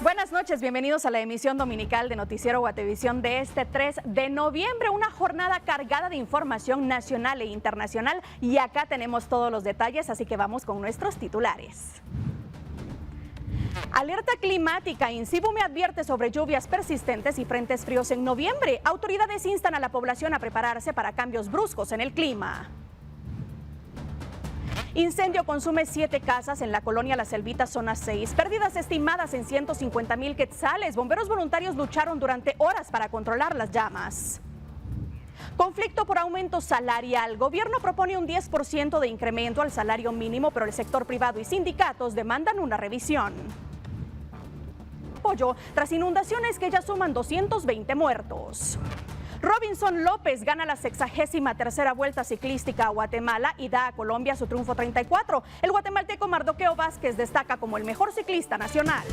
Buenas noches, bienvenidos a la emisión dominical de Noticiero Guatevisión de este 3 de noviembre, una jornada cargada de información nacional e internacional y acá tenemos todos los detalles, así que vamos con nuestros titulares. Alerta climática, INCIBU me advierte sobre lluvias persistentes y frentes fríos en noviembre. Autoridades instan a la población a prepararse para cambios bruscos en el clima. Incendio consume 7 casas en la colonia La Selvita, zona 6. Pérdidas estimadas en 150,000 quetzales. Bomberos voluntarios lucharon durante horas para controlar las llamas. Conflicto por aumento salarial. Gobierno propone un 10% de incremento al salario mínimo, pero el sector privado y sindicatos demandan una revisión. Apoyo tras inundaciones que ya suman 220 muertos. Robinson López gana la 63ª Vuelta Ciclística a Guatemala y da a Colombia su triunfo 34. El guatemalteco Mardoqueo Vázquez destaca como el mejor ciclista nacional.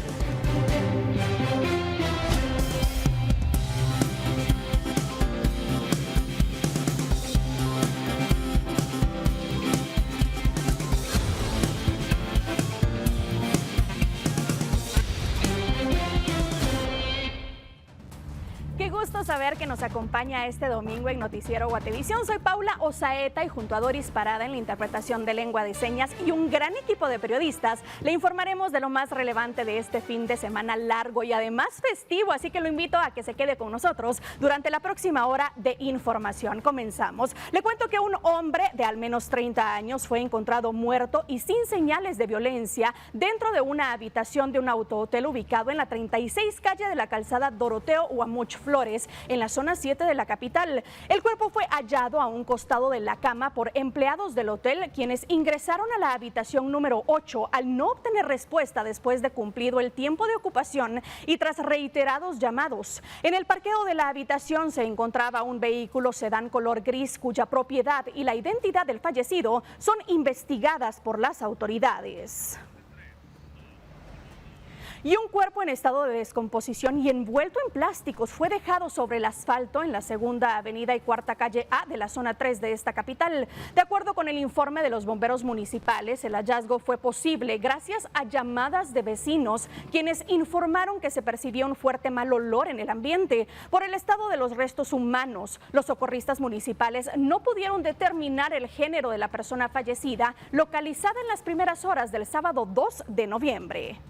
Qué gusto saber que nos acompaña este domingo en Noticiero Guatevisión. Soy Paula Osaeta y junto a Doris Parada en la interpretación de lengua de señas y un gran equipo de periodistas, le informaremos de lo más relevante de este fin de semana largo y además festivo, así que lo invito a que se quede con nosotros durante la próxima hora de información. Comenzamos. Le cuento que un hombre de al menos 30 años fue encontrado muerto y sin señales de violencia dentro de una habitación de un autohotel ubicado en la 36 calle de la calzada Doroteo Huamuch Flores, en la zona 7 de la capital. El cuerpo fue hallado a un costado de la cama por empleados del hotel, quienes ingresaron a la habitación número 8 al no obtener respuesta después de cumplido el tiempo de ocupación y tras reiterados llamados. En el parqueo de la habitación se encontraba un vehículo sedán color gris cuya propiedad y la identidad del fallecido son investigadas por las autoridades. Y un cuerpo en estado de descomposición y envuelto en plásticos fue dejado sobre el asfalto en la Segunda Avenida y Cuarta Calle A de la zona 3 de esta capital. De acuerdo con el informe de los bomberos municipales, el hallazgo fue posible gracias a llamadas de vecinos, quienes informaron que se percibía un fuerte mal olor en el ambiente. Por el estado de los restos humanos, los socorristas municipales no pudieron determinar el género de la persona fallecida, localizada en las primeras horas del sábado 2 de noviembre.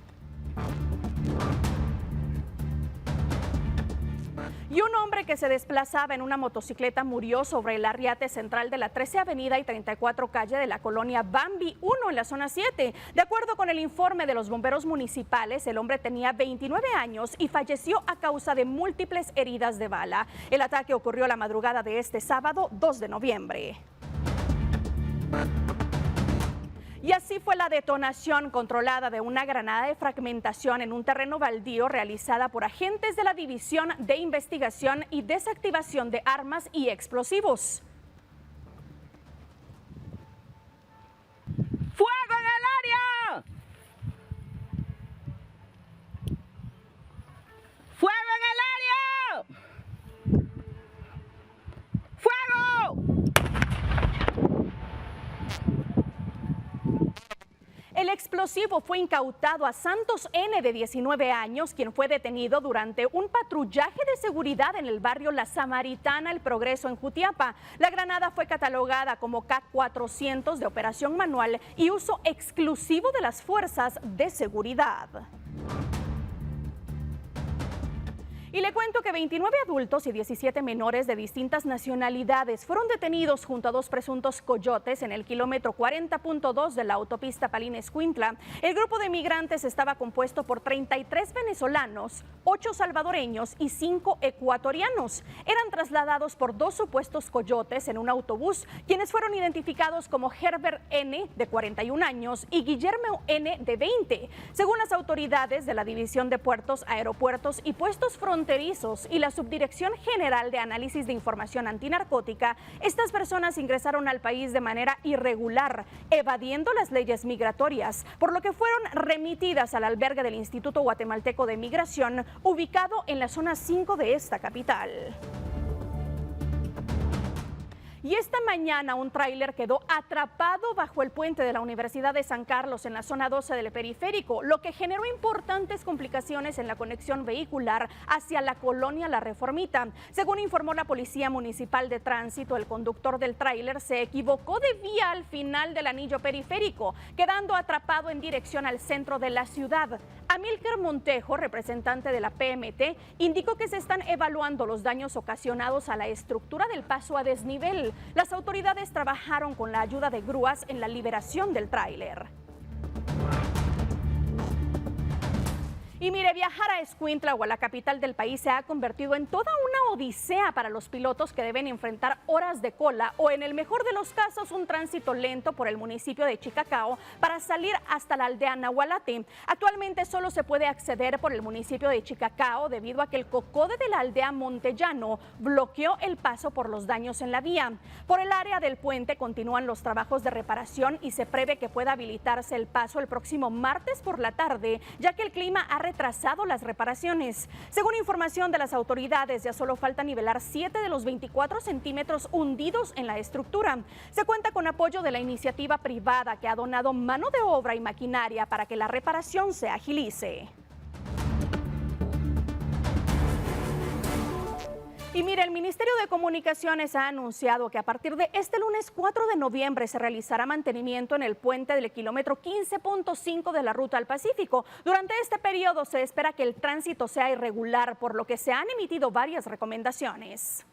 Y un hombre que se desplazaba en una motocicleta murió sobre el arriate central de la 13 Avenida y 34 Calle de la colonia Bambi 1 en la zona 7. De acuerdo con el informe de los bomberos municipales, el hombre tenía 29 años y falleció a causa de múltiples heridas de bala. El ataque ocurrió la madrugada de este sábado 2 de noviembre. Y así fue la detonación controlada de una granada de fragmentación en un terreno baldío realizada por agentes de la División de Investigación y Desactivación de Armas y Explosivos. ¡Fuego en el área! ¡Fuego en el área! ¡Fuego! El explosivo fue incautado a Santos N., de 19 años, quien fue detenido durante un patrullaje de seguridad en el barrio La Samaritana, El Progreso, en Jutiapa. La granada fue catalogada como K400 de operación manual y uso exclusivo de las fuerzas de seguridad. Y le cuento que 29 adultos y 17 menores de distintas nacionalidades fueron detenidos junto a 2 presuntos coyotes en el kilómetro 40.2 de la autopista Palín-Escuintla. El grupo de migrantes estaba compuesto por 33 venezolanos, 8 salvadoreños y 5 ecuatorianos. Eran trasladados por 2 supuestos coyotes en un autobús, quienes fueron identificados como Herbert N., de 41 años, y Guillermo N., de 20. Según las autoridades de la División de Puertos, Aeropuertos y Puestos Fronterizos y la Subdirección General de Análisis de Información Antinarcótica, estas personas ingresaron al país de manera irregular, evadiendo las leyes migratorias, por lo que fueron remitidas al albergue del Instituto Guatemalteco de Migración, ubicado en la zona 5 de esta capital. Y esta mañana un tráiler quedó atrapado bajo el puente de la Universidad de San Carlos en la zona 12 del periférico, lo que generó importantes complicaciones en la conexión vehicular hacia la colonia La Reformita. Según informó la Policía Municipal de Tránsito, el conductor del tráiler se equivocó de vía al final del anillo periférico, quedando atrapado en dirección al centro de la ciudad. Amílcar Montejo, representante de la PMT, indicó que se están evaluando los daños ocasionados a la estructura del paso a desnivel. Las autoridades trabajaron con la ayuda de grúas en la liberación del tráiler. Y mire, viajar a Escuintla o a la capital del país se ha convertido en toda una odisea para los pilotos que deben enfrentar horas de cola o, en el mejor de los casos, un tránsito lento por el municipio de Chicacao para salir hasta la aldea Nahualate. Actualmente solo se puede acceder por el municipio de Chicacao debido a que el COCODE de la aldea Montellano bloqueó el paso por los daños en la vía. Por el área del puente continúan los trabajos de reparación y se prevé que pueda habilitarse el paso el próximo martes por la tarde, ya que el clima ha retrasado las reparaciones. Según información de las autoridades, ya solo falta nivelar 7 de los 24 centímetros hundidos en la estructura. Se cuenta con apoyo de la iniciativa privada que ha donado mano de obra y maquinaria para que la reparación se agilice. Y mire, el Ministerio de Comunicaciones ha anunciado que a partir de este lunes 4 de noviembre se realizará mantenimiento en el puente del kilómetro 15.5 de la Ruta al Pacífico. Durante este periodo se espera que el tránsito sea irregular, por lo que se han emitido varias recomendaciones.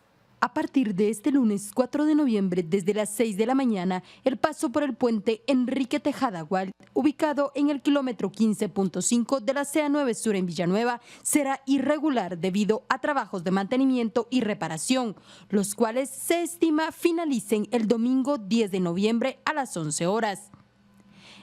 A partir de este lunes 4 de noviembre, desde las 6 de la mañana, el paso por el puente Enrique Tejada Gual, ubicado en el kilómetro 15.5 de la CA9 Sur en Villanueva, será irregular debido a trabajos de mantenimiento y reparación, los cuales se estima finalicen el domingo 10 de noviembre a las 11 horas.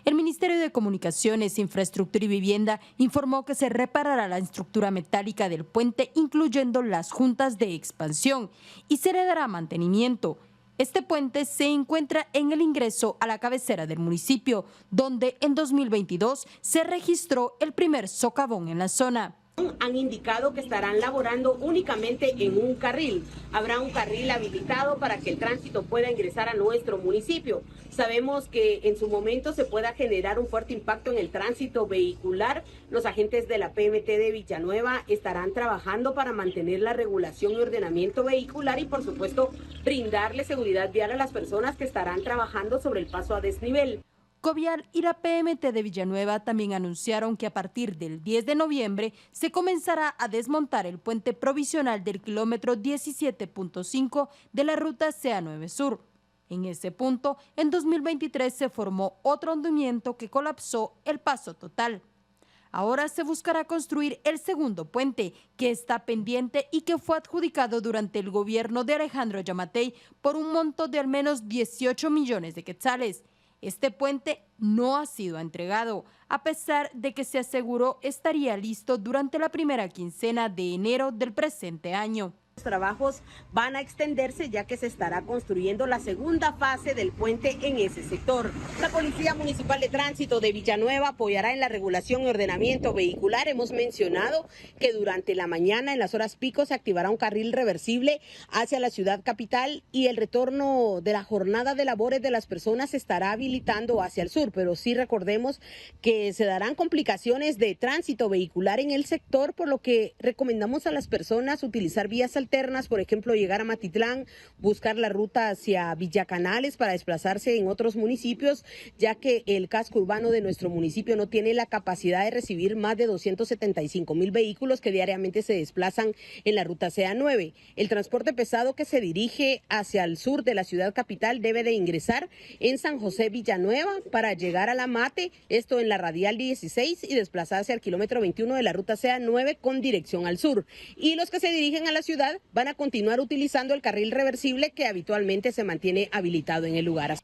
El Ministerio de Comunicaciones, Infraestructura y Vivienda informó que se reparará la estructura metálica del puente, incluyendo las juntas de expansión, y se le dará mantenimiento. Este puente se encuentra en el ingreso a la cabecera del municipio, donde en 2022 se registró el primer socavón en la zona. Han indicado que estarán laborando únicamente en un carril. Habrá un carril habilitado para que el tránsito pueda ingresar a nuestro municipio. Sabemos que en su momento se pueda generar un fuerte impacto en el tránsito vehicular. Los agentes de la PMT de Villanueva estarán trabajando para mantener la regulación y ordenamiento vehicular y, por supuesto, brindarle seguridad vial a las personas que estarán trabajando sobre el paso a desnivel. Covial y la PMT de Villanueva también anunciaron que a partir del 10 de noviembre se comenzará a desmontar el puente provisional del kilómetro 17.5 de la ruta CA9 Sur. En ese punto, en 2023 se formó otro hundimiento que colapsó el paso total. Ahora se buscará construir el segundo puente, que está pendiente y que fue adjudicado durante el gobierno de Alejandro Yamatei por un monto de al menos 18 millones de quetzales. Este puente no ha sido entregado, a pesar de que se aseguró estaría listo durante la primera quincena de enero del presente año. Los trabajos van a extenderse ya que se estará construyendo la segunda fase del puente en ese sector. La Policía Municipal de Tránsito de Villanueva apoyará en la regulación y ordenamiento vehicular. Hemos mencionado que durante la mañana, en las horas pico, se activará un carril reversible hacia la ciudad capital y el retorno de la jornada de labores de las personas se estará habilitando hacia el sur. Pero sí recordemos que se darán complicaciones de tránsito vehicular en el sector, por lo que recomendamos a las personas utilizar vías alternas, por ejemplo, llegar a Matitlán, buscar la ruta hacia Villacanales para desplazarse en otros municipios, ya que el casco urbano de nuestro municipio no tiene la capacidad de recibir más de 275,000 vehículos que diariamente se desplazan en la ruta CA9. El transporte pesado que se dirige hacia el sur de la ciudad capital debe de ingresar en San José Villanueva para llegar a La Mate, esto en la radial 16, y desplazarse al kilómetro 21 de la ruta CA9 con dirección al sur. Y los que se dirigen a la ciudad van a continuar utilizando el carril reversible que habitualmente se mantiene habilitado en el lugar.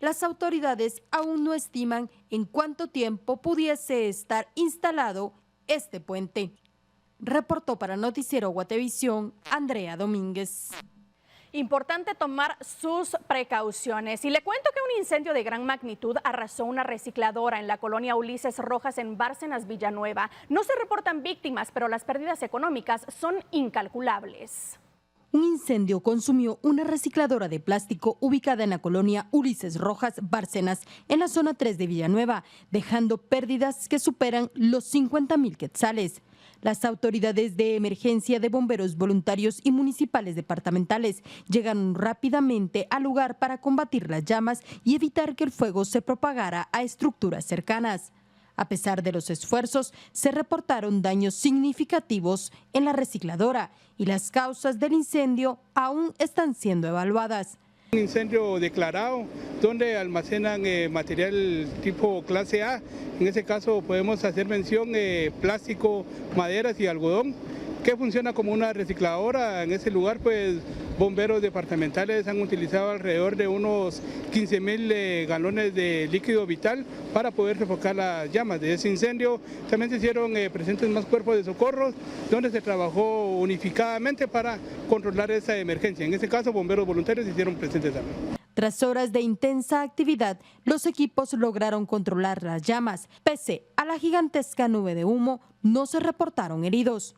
Las autoridades aún no estiman en cuánto tiempo pudiese estar instalado este puente. Reportó para Noticiero Guatevisión, Andrea Domínguez. Importante tomar sus precauciones. Y le cuento que un incendio de gran magnitud arrasó una recicladora en la colonia Ulises Rojas en Bárcenas, Villanueva. No se reportan víctimas, pero las pérdidas económicas son incalculables. Un incendio consumió una recicladora de plástico ubicada en la colonia Ulises Rojas, Bárcenas, en la zona 3 de Villanueva, dejando pérdidas que superan los 50.000 quetzales. Las autoridades de emergencia de bomberos voluntarios y municipales departamentales llegaron rápidamente al lugar para combatir las llamas y evitar que el fuego se propagara a estructuras cercanas. A pesar de los esfuerzos, se reportaron daños significativos en la recicladora y las causas del incendio aún están siendo evaluadas. Un incendio declarado donde almacenan material tipo clase A. En ese caso podemos hacer mención plástico, maderas y algodón, que funciona como una recicladora. En ese lugar, pues, bomberos departamentales han utilizado alrededor de unos 15.000 galones de líquido vital para poder sofocar las llamas de ese incendio. También se hicieron presentes más cuerpos de socorro, donde se trabajó unificadamente para controlar esa emergencia. En ese caso, bomberos voluntarios se hicieron presentes también. Tras horas de intensa actividad, los equipos lograron controlar las llamas. Pese a la gigantesca nube de humo, no se reportaron heridos.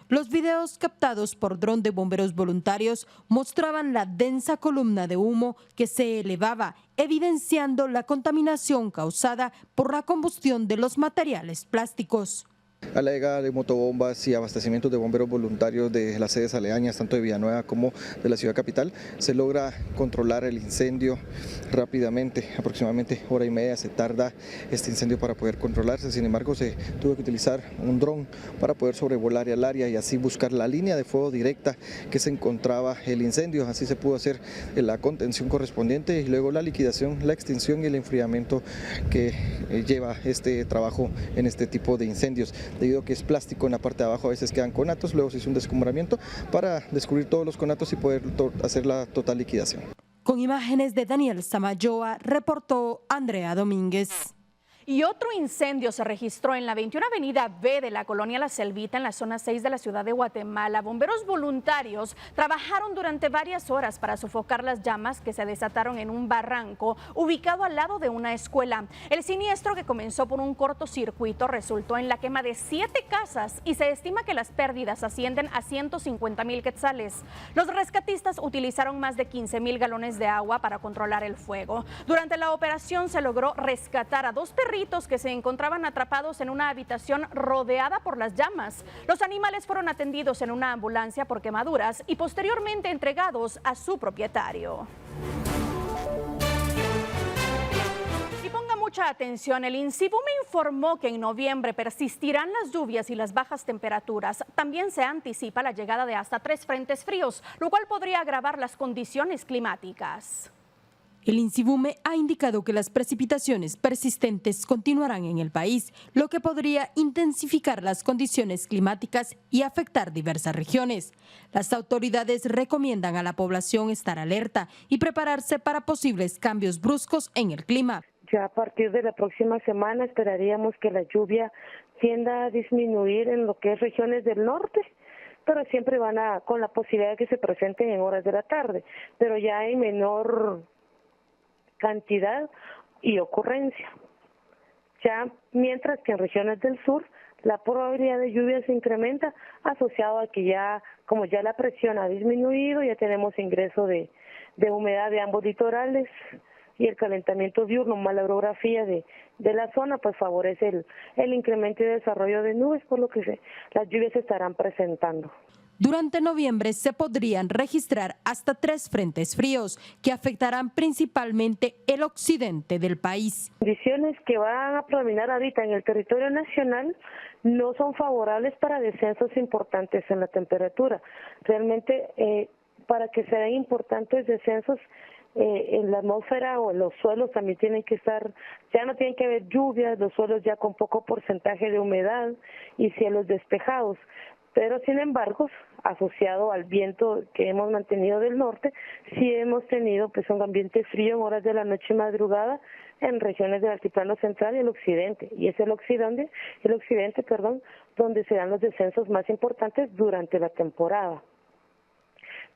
Los videos captados por dron de bomberos voluntarios mostraban la densa columna de humo que se elevaba, evidenciando la contaminación causada por la combustión de los materiales plásticos. A la llegada de motobombas y abastecimientos de bomberos voluntarios de las sedes aledañas, tanto de Villanueva como de la ciudad capital, se logra controlar el incendio rápidamente. Aproximadamente hora y media se tarda este incendio para poder controlarse. Sin embargo, se tuvo que utilizar un dron para poder sobrevolar el área y así buscar la línea de fuego directa que se encontraba el incendio. Así se pudo hacer la contención correspondiente y luego la liquidación, la extinción y el enfriamiento que lleva este trabajo en este tipo de incendios. Debido a que es plástico en la parte de abajo, a veces quedan conatos, luego se hizo un descumbramiento para descubrir todos los conatos y poder hacer la total liquidación. Con imágenes de Daniel Samayoa, reportó Andrea Domínguez. Y otro incendio se registró en la 21 Avenida B de la colonia La Selvita, en la zona 6 de la ciudad de Guatemala. Bomberos voluntarios trabajaron durante varias horas para sofocar las llamas que se desataron en un barranco ubicado al lado de una escuela. El siniestro, que comenzó por un cortocircuito, resultó en la quema de 7 casas y se estima que las pérdidas ascienden a 150.000 quetzales. Los rescatistas utilizaron más de 15.000 galones de agua para controlar el fuego. Durante la operación se logró rescatar a 2 perritos que se encontraban atrapados en una habitación rodeada por las llamas. Los animales fueron atendidos en una ambulancia por quemaduras y posteriormente entregados a su propietario. Y ponga mucha atención, el INSIBUME informó que en noviembre persistirán las lluvias y las bajas temperaturas. También se anticipa la llegada de hasta 3 frentes fríos, lo cual podría agravar las condiciones climáticas. El INSIBUME ha indicado que las precipitaciones persistentes continuarán en el país, lo que podría intensificar las condiciones climáticas y afectar diversas regiones. Las autoridades recomiendan a la población estar alerta y prepararse para posibles cambios bruscos en el clima. Ya a partir de la próxima semana esperaríamos que la lluvia tienda a disminuir en lo que es regiones del norte, pero siempre con la posibilidad de que se presenten en horas de la tarde, pero ya en menor cantidad y ocurrencia. Ya mientras que en regiones del sur la probabilidad de lluvia se incrementa asociado a que como ya la presión ha disminuido, ya tenemos ingreso de humedad de ambos litorales y el calentamiento diurno más la orografía de la zona pues favorece el incremento y desarrollo de nubes, por lo que las lluvias se estarán presentando. Durante noviembre se podrían registrar hasta 3 frentes fríos que afectarán principalmente el occidente del país. Condiciones que van a predominar ahorita en el territorio nacional no son favorables para descensos importantes en la temperatura. Realmente para que se den importantes descensos en la atmósfera o en los suelos también tienen que estar, ya no tienen que haber lluvias, los suelos ya con poco porcentaje de humedad y cielos despejados. Pero sin embargo, asociado al viento que hemos mantenido del norte, sí hemos tenido pues un ambiente frío en horas de la noche y madrugada en regiones del altiplano central y el occidente. Y es el occidente, donde se dan los descensos más importantes durante la temporada.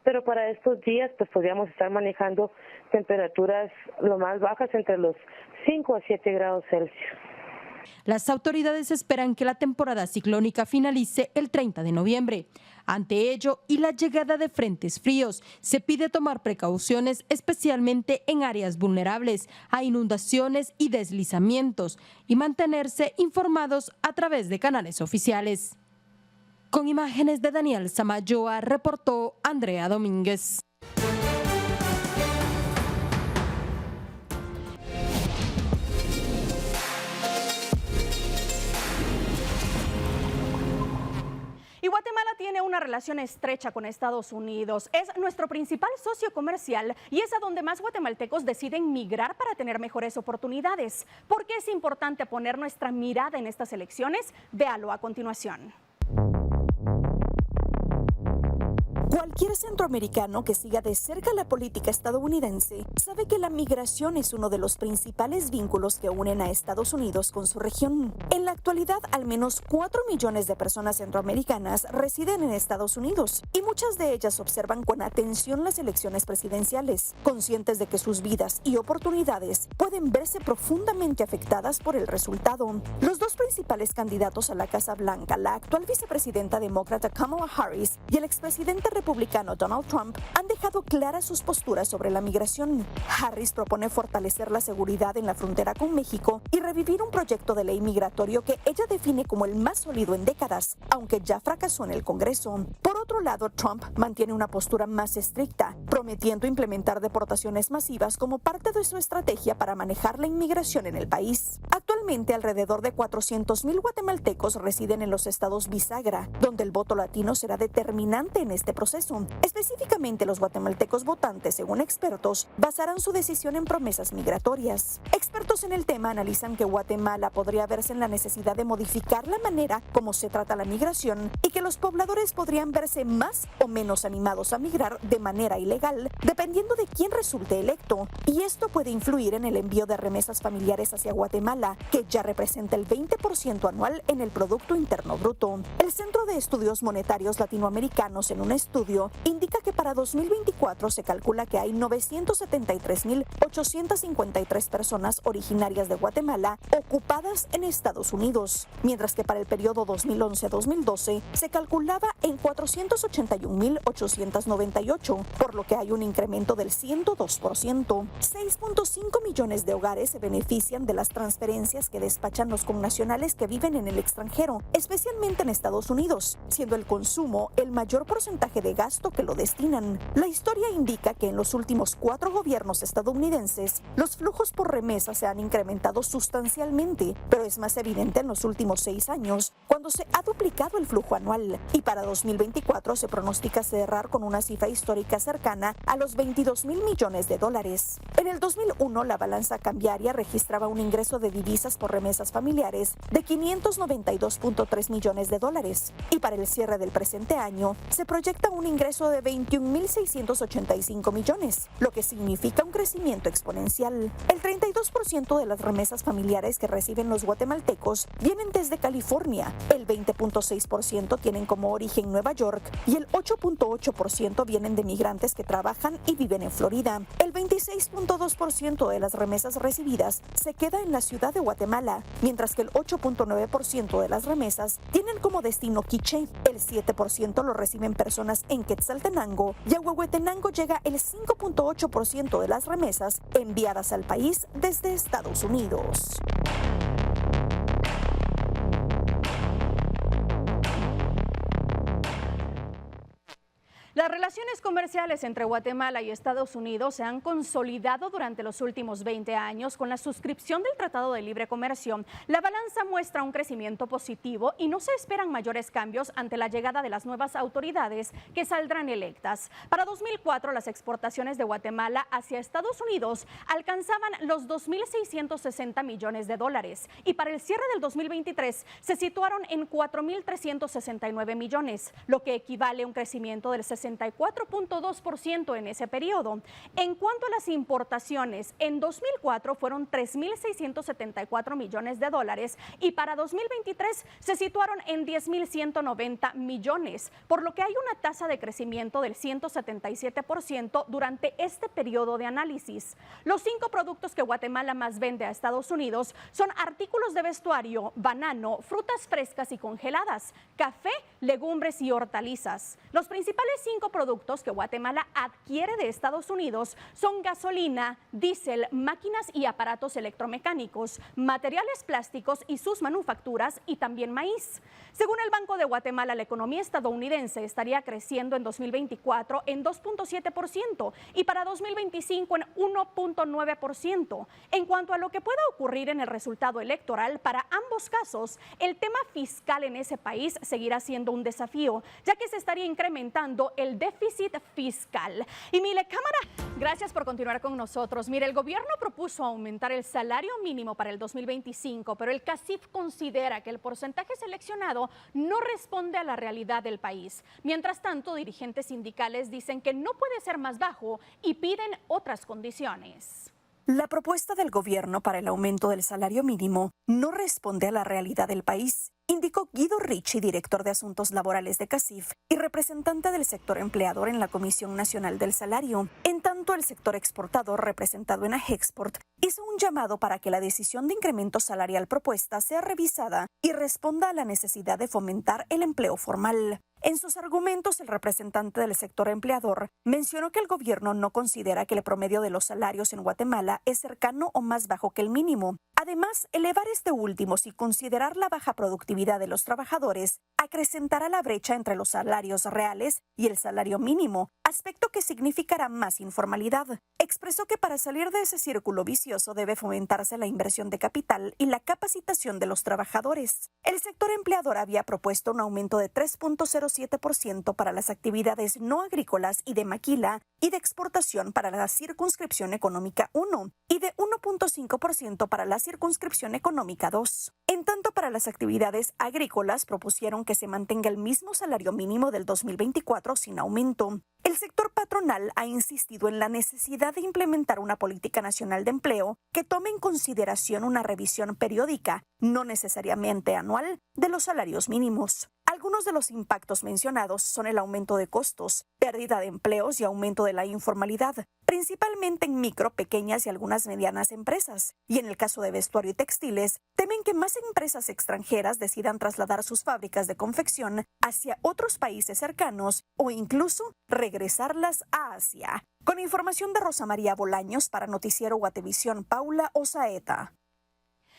Pero para estos días pues podríamos estar manejando temperaturas lo más bajas entre los 5 a 7 grados Celsius. Las autoridades esperan que la temporada ciclónica finalice el 30 de noviembre. Ante ello y la llegada de frentes fríos, se pide tomar precauciones especialmente en áreas vulnerables a inundaciones y deslizamientos y mantenerse informados a través de canales oficiales. Con imágenes de Daniel Samayoa, reportó Andrea Domínguez. Y Guatemala tiene una relación estrecha con Estados Unidos. Es nuestro principal socio comercial y es a donde más guatemaltecos deciden migrar para tener mejores oportunidades. ¿Por qué es importante poner nuestra mirada en estas elecciones? Véalo a continuación. Cualquier centroamericano que siga de cerca la política estadounidense sabe que la migración es uno de los principales vínculos que unen a Estados Unidos con su región. En la actualidad, al menos 4 millones de personas centroamericanas residen en Estados Unidos y muchas de ellas observan con atención las elecciones presidenciales, conscientes de que sus vidas y oportunidades pueden verse profundamente afectadas por el resultado. Los dos principales candidatos a la Casa Blanca, la actual vicepresidenta demócrata Kamala Harris y el expresidente republicano Donald Trump, han dejado claras sus posturas sobre la migración. Harris propone fortalecer la seguridad en la frontera con México y revivir un proyecto de ley migratorio que ella define como el más sólido en décadas, aunque ya fracasó en el Congreso. Por otro lado, Trump mantiene una postura más estricta, prometiendo implementar deportaciones masivas como parte de su estrategia para manejar la inmigración en el país. Actualmente, alrededor de 400,000 guatemaltecos residen en los estados bisagra, donde el voto latino será determinante en este proceso. Específicamente, los guatemaltecos votantes, según expertos, basarán su decisión en promesas migratorias. Expertos en el tema analizan que Guatemala podría verse en la necesidad de modificar la manera como se trata la migración y que los pobladores podrían verse más o menos animados a migrar de manera ilegal, dependiendo de quién resulte electo. Y esto puede influir en el envío de remesas familiares hacia Guatemala, que ya representa el 20% anual en el Producto Interno Bruto. El Centro de Estudios Monetarios Latinoamericanos, en un estudio, indica que para 2024 se calcula que hay 973,853 personas originarias de Guatemala ocupadas en Estados Unidos, mientras que para el periodo 2011-2012 se calculaba en 481,898, por lo que hay un incremento del 102%. 6.5 millones de hogares se benefician de las transferencias que despachan los connacionales que viven en el extranjero, especialmente en Estados Unidos, siendo el consumo el mayor porcentaje de gasto que lo destinan. La historia indica que en los últimos 4 gobiernos estadounidenses, los flujos por remesa se han incrementado sustancialmente, pero es más evidente en los últimos 6 años, cuando se ha duplicado el flujo anual, y para 2024 se pronostica cerrar con una cifra histórica cercana a los 22,000 millones de dólares. En el 2001, la balanza cambiaria registraba un ingreso de divisas por remesas familiares de 592,3 millones de dólares, y para el cierre del presente año, se proyecta un ingreso de 21,685 millones, lo que significa un crecimiento exponencial. El 32% de las remesas familiares que reciben los guatemaltecos vienen desde California, el 20.6% tienen como origen Nueva York y el 8.8% vienen de migrantes que trabajan y viven en Florida. El 26.2% de las remesas recibidas se queda en la ciudad de Guatemala, mientras que el 8.9% de las remesas tienen como destino Quiché, el 7% lo reciben personas en Quetzaltenango y a Huehuetenango llega el 5.8% de las remesas enviadas al país desde Estados Unidos. Las relaciones comerciales entre Guatemala y Estados Unidos se han consolidado durante los últimos 20 años con la suscripción del Tratado de Libre Comercio. La balanza muestra un crecimiento positivo y no se esperan mayores cambios ante la llegada de las nuevas autoridades que saldrán electas. Para 2004, las exportaciones de Guatemala hacia Estados Unidos alcanzaban los 2,660 millones de dólares y para el cierre del 2023 se situaron en 4,369 millones, lo que equivale a un crecimiento del 60% 64.2% en ese periodo. En cuanto a las importaciones, en 2004 fueron 3.674 millones de dólares y para 2023 se situaron en 10.190 millones, por lo que hay una tasa de crecimiento del 177% durante este periodo de análisis. Los 5 productos que Guatemala más vende a Estados Unidos son artículos de vestuario, banano, frutas frescas y congeladas, café, legumbres y hortalizas. Los principales 5 productos que Guatemala adquiere de Estados Unidos son gasolina, diésel, máquinas y aparatos electromecánicos, materiales plásticos y sus manufacturas y también maíz. Según el Banco de Guatemala, la economía estadounidense estaría creciendo en 2024 en 2.7% y para 2025 en 1.9%. En cuanto a lo que pueda ocurrir en el resultado electoral, para ambos casos, el tema fiscal en ese país seguirá siendo un desafío, ya que se estaría incrementando el déficit fiscal. Y mire, cámara, gracias por continuar con nosotros. Mire, el gobierno propuso aumentar el salario mínimo para el 2025, pero el CACIF considera que el porcentaje seleccionado no responde a la realidad del país. Mientras tanto, dirigentes sindicales dicen que no puede ser más bajo y piden otras condiciones. La propuesta del gobierno para el aumento del salario mínimo no responde a la realidad del país, indicó Guido Ricci, director de Asuntos Laborales de CACIF y representante del sector empleador en la Comisión Nacional del Salario. En tanto, el sector exportador, representado en AGEXPORT, hizo un llamado para que la decisión de incremento salarial propuesta sea revisada y responda a la necesidad de fomentar el empleo formal. En sus argumentos, el representante del sector empleador mencionó que el gobierno no considera que el promedio de los salarios en Guatemala es cercano o más bajo que el mínimo. Además, elevar este último sin considerar la baja productividad de los trabajadores acrecentará la brecha entre los salarios reales y el salario mínimo, aspecto que significará más informalidad. Expresó que para salir de ese círculo vicioso debe fomentarse la inversión de capital y la capacitación de los trabajadores. El sector empleador había propuesto un aumento de 3.07% para las actividades no agrícolas y de maquila y de exportación para la circunscripción económica 1 y de 1.5% para la circunscripción económica 2. En tanto, para las actividades agrícolas propusieron que se mantenga el mismo salario mínimo del 2024 sin aumento. El sector patronal ha insistido en la necesidad de implementar una política nacional de empleo que tome en consideración una revisión periódica, no necesariamente anual, de los salarios mínimos. Algunos de los impactos mencionados son el aumento de costos, pérdida de empleos y aumento de la informalidad, principalmente en micro, pequeñas y algunas medianas empresas. Y en el caso de vestuario y textiles, temen que más empresas extranjeras decidan trasladar sus fábricas de confección hacia otros países cercanos o incluso regresarlas a Asia. Con información de Rosa María Bolaños para Noticiero Guatevisión, Paula Osaeta.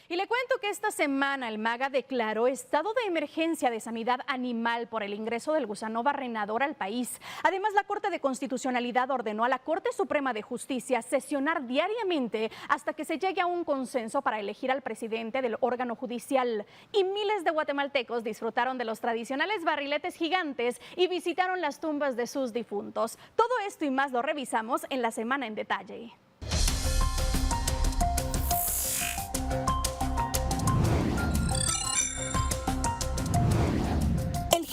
Y le cuento que esta semana el MAGA declaró estado de emergencia de sanidad animal por el ingreso del gusano barrenador al país. Además, la Corte de Constitucionalidad ordenó a la Corte Suprema de Justicia sesionar diariamente hasta que se llegue a un consenso para elegir al presidente del órgano judicial. Y miles de guatemaltecos disfrutaron de los tradicionales barriletes gigantes y visitaron las tumbas de sus difuntos. Todo esto y más lo revisamos en la semana en detalle.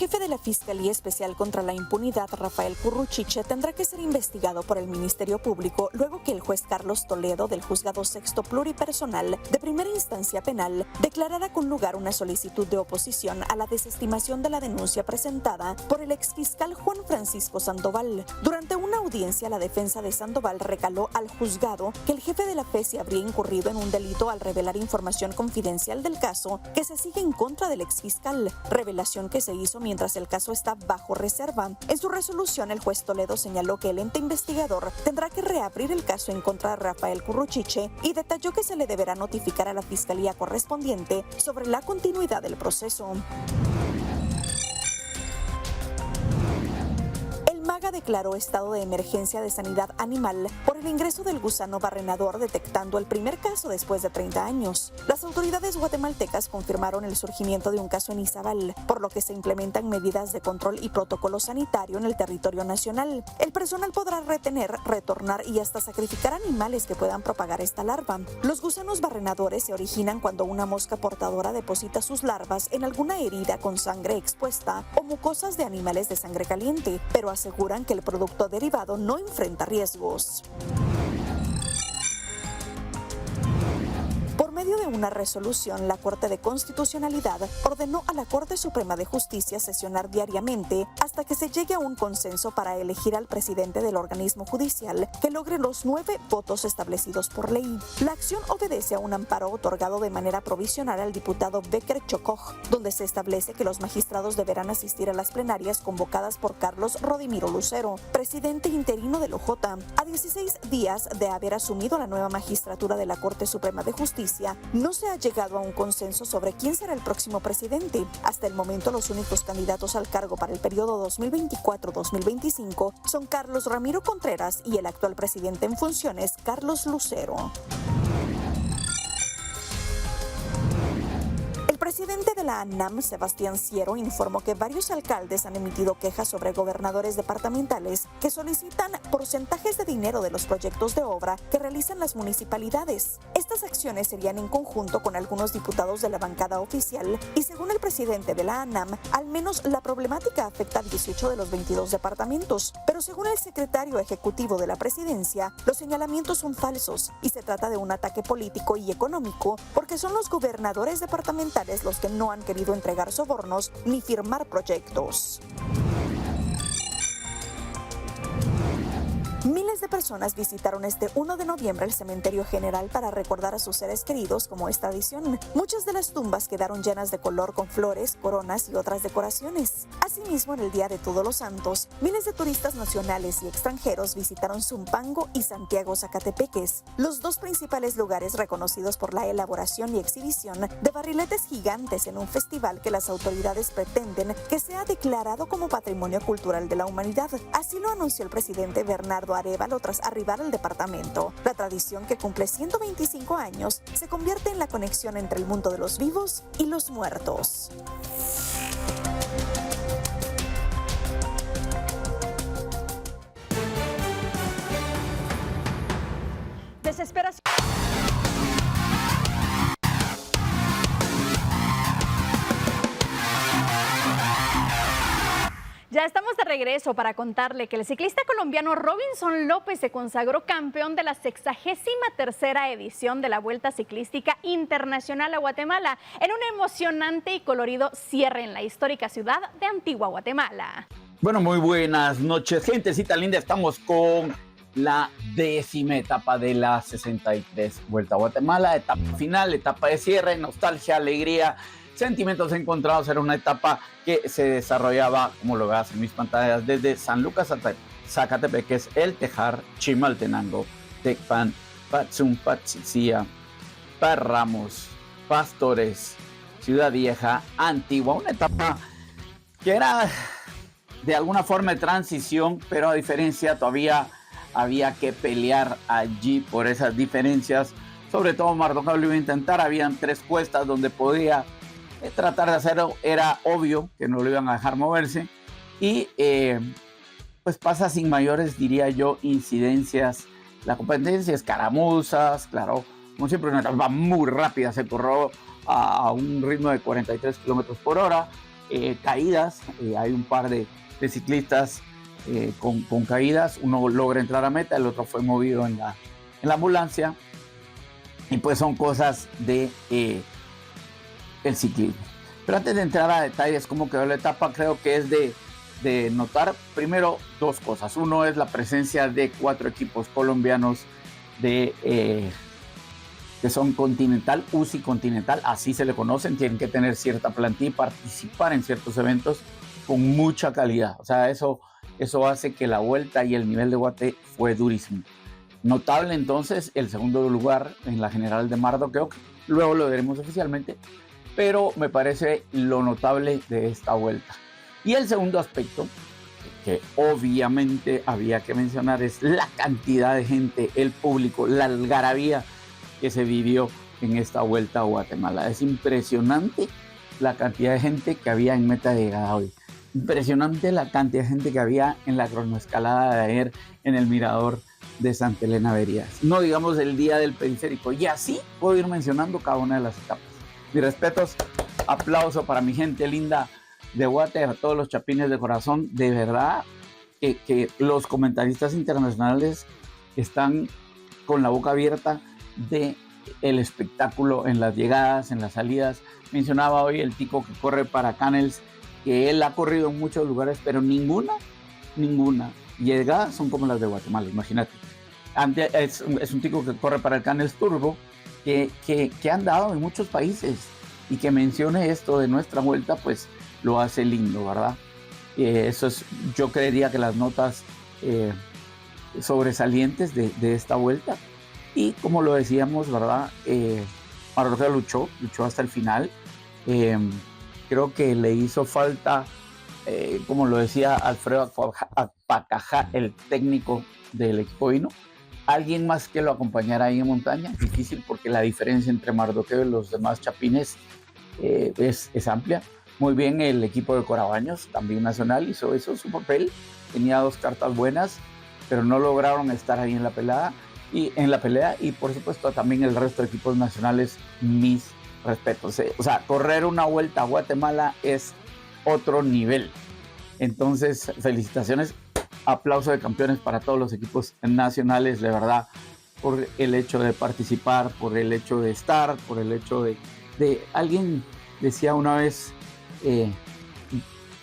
El jefe de la Fiscalía Especial contra la Impunidad, Rafael Curruchiche, tendrá que ser investigado por el Ministerio Público luego que el juez Carlos Toledo del Juzgado Sexto Pluripersonal de Primera Instancia Penal declarara con lugar una solicitud de oposición a la desestimación de la denuncia presentada por el exfiscal Juan Francisco Sandoval. Durante una audiencia, la defensa de Sandoval recaló al juzgado que el jefe de la FESI habría incurrido en un delito al revelar información confidencial del caso que se sigue en contra del exfiscal, revelación que se hizo mientras el caso está bajo reserva. En su resolución, el juez Toledo señaló que el ente investigador tendrá que reabrir el caso en contra de Rafael Curruchiche y detalló que se le deberá notificar a la fiscalía correspondiente sobre la continuidad del proceso. El MAGA declaró estado de emergencia de sanidad animal por el el ingreso del gusano barrenador, detectando el primer caso después de 30 años. Las autoridades guatemaltecas confirmaron el surgimiento de un caso en Izabal, por lo que se implementan medidas de control y protocolo sanitario en el territorio nacional. El personal podrá retener, retornar y hasta sacrificar animales que puedan propagar esta larva. Los gusanos barrenadores se originan cuando una mosca portadora deposita sus larvas en alguna herida con sangre expuesta o mucosas de animales de sangre caliente, pero aseguran que el producto derivado no enfrenta riesgos. Por medio de una resolución, la Corte de Constitucionalidad ordenó a la Corte Suprema de Justicia sesionar diariamente hasta que se llegue a un consenso para elegir al presidente del organismo judicial que logre los 9 votos establecidos por ley. La acción obedece a un amparo otorgado de manera provisional al diputado Becker Chocoj, donde se establece que los magistrados deberán asistir a las plenarias convocadas por Carlos Rodimiro Lucero, presidente interino del OJ. A 16 días de haber asumido la nueva magistratura de la Corte Suprema de Justicia, no se ha llegado a un consenso sobre quién será el próximo presidente. Hasta el momento, los únicos candidatos al cargo para el periodo 2024-2025 son Carlos Ramiro Contreras y el actual presidente en funciones, Carlos Lucero. El presidente de la ANAM, Sebastián Siero, informó que varios alcaldes han emitido quejas sobre gobernadores departamentales que solicitan porcentajes de dinero de los proyectos de obra que realizan las municipalidades. Estas acciones serían en conjunto con algunos diputados de la bancada oficial y, según el presidente de la ANAM, al menos la problemática afecta a 18 de los 22 departamentos. Pero según el secretario ejecutivo de la presidencia, los señalamientos son falsos y se trata de un ataque político y económico porque son los gobernadores departamentales los que no han querido entregar sobornos ni firmar proyectos. Miles de personas visitaron este 1 de noviembre el cementerio general para recordar a sus seres queridos, como es tradición. Muchas de las tumbas quedaron llenas de color con flores, coronas y otras decoraciones. Asimismo, en el Día de Todos los Santos, miles de turistas nacionales y extranjeros visitaron Zumpango y Santiago Zacatepeques, los dos principales lugares reconocidos por la elaboración y exhibición de barriletes gigantes en un festival que las autoridades pretenden que sea declarado como Patrimonio Cultural de la Humanidad. Así lo anunció el presidente Bernardo Arévalo tras arribar al departamento. La tradición, que cumple 125 años, se convierte en la conexión entre el mundo de los vivos y los muertos. Desesperación. Ya estamos de regreso para contarle que el ciclista colombiano Robinson López se consagró campeón de la 63ª edición de la Vuelta Ciclística Internacional a Guatemala en un emocionante y colorido cierre en la histórica ciudad de Antigua Guatemala. Bueno, muy buenas noches, gentecita linda. Estamos con la 10ª etapa de la 63 Vuelta a Guatemala, etapa final, etapa de cierre, nostalgia, alegría, sentimientos encontrados. Era una etapa que se desarrollaba, como lo veas en mis pantallas, desde San Lucas Zacatepeques, El Tejar, Chimaltenango, Tecpan, Patzum, Patzicía, Parramos, Pastores, Ciudad Vieja, Antigua. Una etapa que era de alguna forma de transición, pero a diferencia todavía había que pelear allí por esas diferencias. Sobre todo Mardonado lo iba a intentar, habían 3 cuestas donde podía tratar de hacerlo, era obvio que no lo iban a dejar moverse y pues pasa sin mayores, diría yo, incidencias. La competencia, escaramuzas, claro, como siempre una etapa muy rápida, se corrió a un ritmo de 43 kilómetros por hora, caídas, hay un par de ciclistas con caídas, uno logra entrar a meta, el otro fue movido en la ambulancia, y pues son cosas de el ciclismo. Pero antes de entrar a detalles cómo quedó la etapa, creo que es de notar primero 2 cosas. Uno es la presencia de 4 equipos colombianos que son Continental, UCI Continental, así se le conocen, tienen que tener cierta plantilla y participar en ciertos eventos con mucha calidad. O sea, eso hace que la vuelta y el nivel de Guate fue durísimo. Notable entonces el segundo lugar en la general de Mardo, creo que luego lo veremos oficialmente, pero me parece lo notable de esta vuelta. Y el segundo aspecto, que obviamente había que mencionar es la cantidad de gente, el público, la algarabía que se vivió en esta Vuelta a Guatemala. Es impresionante la cantidad de gente que había en meta de llegada hoy. Impresionante la cantidad de gente que había en la cronoescalada de ayer en el mirador de Santa Elena Verías. No digamos el día del periférico. Y así puedo ir mencionando cada una de las etapas. Mis respetos, aplauso para mi gente linda de Guate, a todos los chapines de corazón. De verdad que los comentaristas internacionales están con la boca abierta de el espectáculo en las llegadas, en las salidas. Mencionaba hoy el tico que corre para Canels, que él ha corrido en muchos lugares, pero ninguna llegadas son como las de Guatemala, imagínate. Es un tico que corre para el Canels Turbo, que han dado en muchos países, y que mencione esto de nuestra vuelta, pues lo hace lindo, ¿verdad? Eso es, yo creería que las notas sobresalientes de esta vuelta. Y como lo decíamos, ¿verdad? Mardoqueo luchó hasta el final. Creo que le hizo falta, como lo decía Alfredo Apacajá, el técnico del equipo Hino, alguien más que lo acompañara ahí en montaña. Difícil porque la diferencia entre Mardoqueo y los demás chapines es amplia. Muy bien el equipo de Corabaños, también nacional, hizo eso, su papel. Tenía 2 cartas buenas, pero no lograron estar ahí en la pelea. Y por supuesto también el resto de equipos nacionales, mis respetos. O sea, correr una Vuelta a Guatemala es otro nivel. Entonces, felicitaciones, aplauso de campeones para todos los equipos nacionales, de verdad, por el hecho de participar, por el hecho de estar, por el hecho de alguien decía una vez,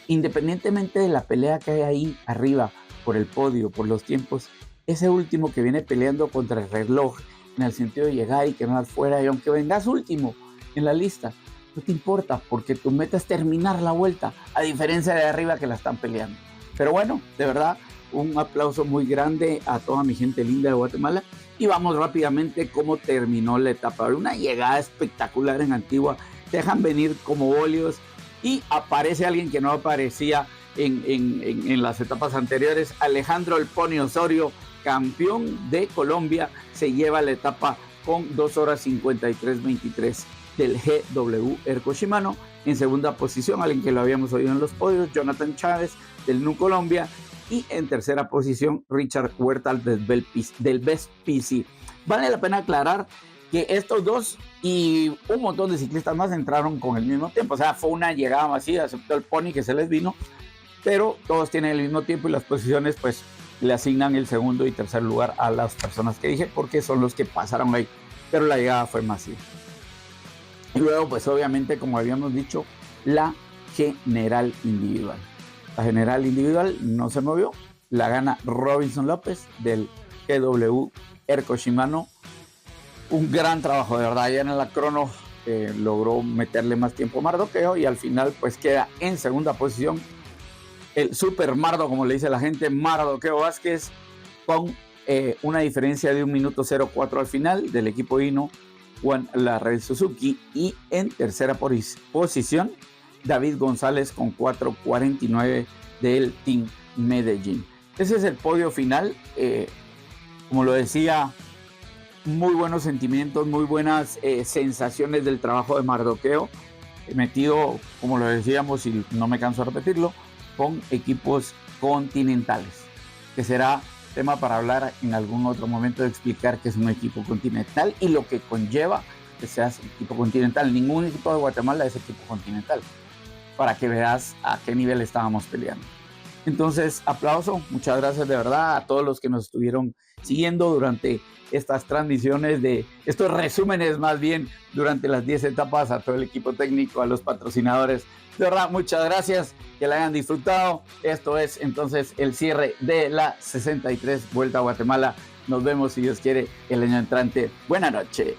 independientemente de la pelea que hay ahí arriba, por el podio, por los tiempos, ese último que viene peleando contra el reloj, en el sentido de llegar y quedar fuera, y aunque vengas último en la lista, no te importa, porque tu meta es terminar la vuelta, a diferencia de arriba que la están peleando. Pero bueno, de verdad, un aplauso muy grande a toda mi gente linda de Guatemala. Y vamos rápidamente cómo terminó la etapa. Una llegada espectacular en Antigua, dejan venir como bolios y aparece alguien que no aparecía en las etapas anteriores. Alejandro El Pony Osorio, campeón de Colombia, se lleva la etapa con 2 horas 53:23 del GW ERCO Shimano. En segunda posición, alguien que lo habíamos oído en los podios, Jonathan Chávez del NU Colombia. Y en tercera posición, Richard Huerta del Best PC. Vale la pena aclarar que estos dos y un montón de ciclistas más entraron con el mismo tiempo. O sea, fue una llegada masiva, excepto el Pony que se les vino, pero todos tienen el mismo tiempo y las posiciones pues le asignan el segundo y tercer lugar a las personas que dije, porque son los que pasaron ahí, pero la llegada fue masiva. Y luego pues obviamente, como habíamos dicho, la general individual. La general individual no se movió, la gana Robinson López del GW ERCO Shimano. Un gran trabajo, de verdad, ya en la crono logró meterle más tiempo a Mardoqueo y al final pues queda en segunda posición el super Mardo, como le dice la gente, Mardoqueo Vázquez, con una diferencia de 1 minuto 04 al final del equipo Hino, Juan Larred Suzuki. Y en tercera posición, David González con 4:49 del Team Medellín. Ese es el podio final. Como lo decía, muy buenos sentimientos, muy buenas sensaciones del trabajo de Mardoqueo, metido, como lo decíamos y no me canso de repetirlo, con equipos continentales, que será tema para hablar en algún otro momento, de explicar qué es un equipo continental y lo que conlleva que seas equipo continental. Ningún equipo de Guatemala es equipo continental, para que veas a qué nivel estábamos peleando. Entonces, aplauso, muchas gracias de verdad a todos los que nos estuvieron siguiendo durante estas transmisiones, de estos resúmenes más bien, durante las 10 etapas, a todo el equipo técnico, a los patrocinadores. De verdad, muchas gracias, que la hayan disfrutado. Esto es entonces el cierre de la 63 Vuelta a Guatemala. Nos vemos, si Dios quiere, el año entrante. Buenas noches.